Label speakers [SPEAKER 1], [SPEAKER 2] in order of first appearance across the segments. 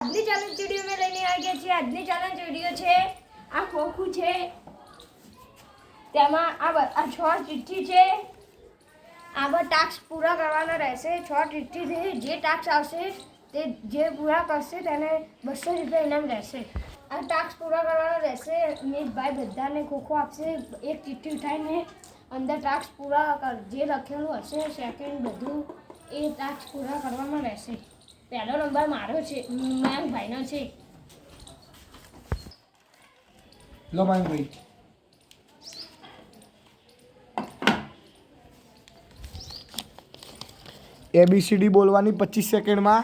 [SPEAKER 1] આજની challenge video મેં લઈને આવી ગયા છીએ। આજની ચેલેન્જ વિડીયો છે આ ખોખું છે, તેમાં આ 6 ચિઠ્ઠી છે। આ ટાસ્ક પૂરા કરવાના રહેશે। 6 ચિઠ્ઠીથી જે ટાસ્ક આવશે તે જે પૂરા કરશે તેને 200 રૂપિયા ઇનામ રહેશે। આ ટાસ્ક પૂરા કરવાના રહેશે। મેશભાઈ બધાને ખોખો આપશે। એક ચિઠ્ઠી ઉઠાવીને અંદર ટાસ્ક પૂરા જે લખેલું હશે સેકન્ડ બધું એ ટાસ્ક પૂરા કરવાના રહેશે। પહેલો નંબર મારો છે, મયંકભાઈનો છે।
[SPEAKER 2] લો મયંકભાઈ, ABCD બોલવાની 25 સેકન્ડમાં।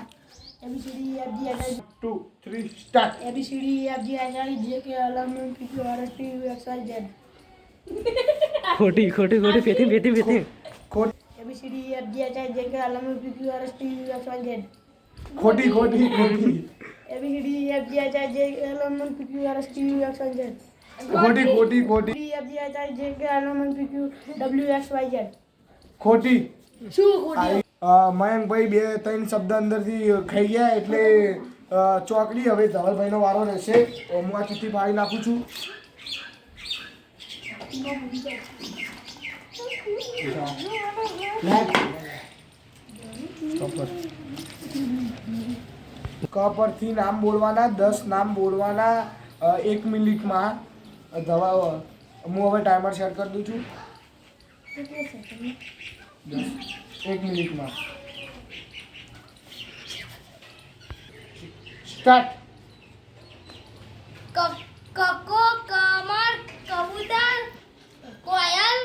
[SPEAKER 1] ABCD EFG HI
[SPEAKER 2] 2 3 start.
[SPEAKER 1] ABCD EFG HI JK LM NPQ RST XYZ।
[SPEAKER 3] खोटी खोटी खोटी फेथी फेथी फेथी
[SPEAKER 2] ખોટી
[SPEAKER 1] ABCD EFG HI JK LM NPQ RST XYZ।
[SPEAKER 2] ખોટી ખોટી ખોટી
[SPEAKER 1] ABCD EFG HI JK LM NPQ RST XYZ।
[SPEAKER 2] ખોટી ખોટી ખોટી
[SPEAKER 1] EFG HI JK LM NPQ WXYZ।
[SPEAKER 2] ખોટી।
[SPEAKER 1] શું ખોટી?
[SPEAKER 2] મયંકભાઈ 2-3 શબ્દ અંદરથી ખાઈ ગયા એટલે ચોકડી। હવે ધવલભાઈનો વારો રહેશે। હું આ ચિઠ્ઠી ફાડી નાખું છું। ક પરથી નામ બોલવાના 10 નામ બોલવાના 1 મિનિટમાં। દવા હું હવે ટાઈમર સેટ કરી દઉં છું। 1 મિનિટમાં સ્ટાર્ટ।
[SPEAKER 1] કકો કમર કબૂતર કોયલ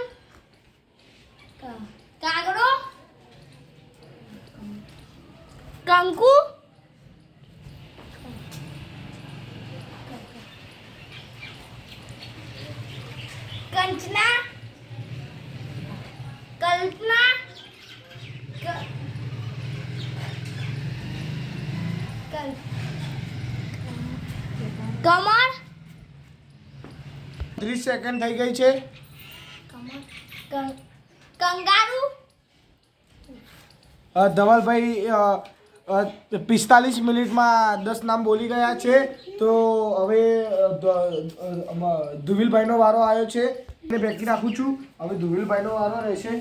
[SPEAKER 1] કાગડો કંકુ કંચના કલ્પના કમર
[SPEAKER 2] 30 સેકન્ડ થઈ ગઈ છે।
[SPEAKER 1] કંગારુ
[SPEAKER 2] ધવલભાઈ 45 મિનિટમાં 10 નામ બોલી ગયા છે। તો હવે ધુવિલભાઈનો વારો આવ્યો છે। એને બેકી નાખું છું। હવે ધુવિલભાઈનો વારો રહેશે।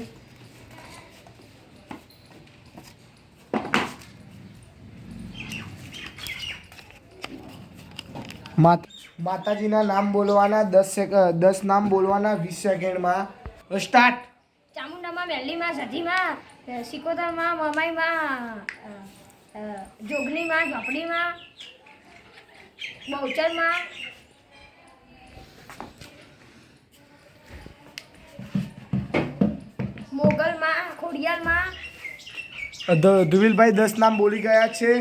[SPEAKER 2] માતાજીના નામ બોલવાના 10 નામ બોલવાના 20 સેકન્ડમાં। સ્ટાર્ટ।
[SPEAKER 1] ચામુંડામાં વેલીમાં સધીમાં સિકોતરમાં મમાઈમાં જોગણીમાં ઝોપડીમાં બહુચરમાં મોગલમાં ખોડિયારમાં।
[SPEAKER 2] ધુવિલભાઈ 10 નામ બોલી ગયા છે।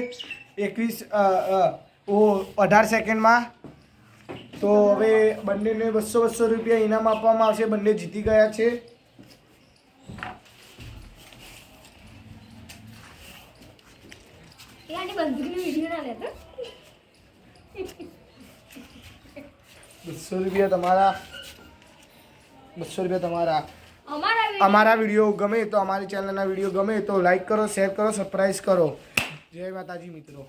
[SPEAKER 2] 18 સેકન્ડમાં। તો હવે બંનેને 200 રૂપિયા ઇનામ આપવામાં આવશે। બંને જીતી ગયા છે।
[SPEAKER 1] બંદૂકની વિડીયો ના લેતો।
[SPEAKER 2] 200 રૂપિયા તમારા। 200 રૂપિયા તમારા।
[SPEAKER 1] અમારા
[SPEAKER 2] વિડીયો ગમે તો અમારી ચેનલના વિડીયો ગમે તો લાઈક કરો, શેર કરો, સબસ્ક્રાઇબ કરો। જય માતાજી મિત્રો।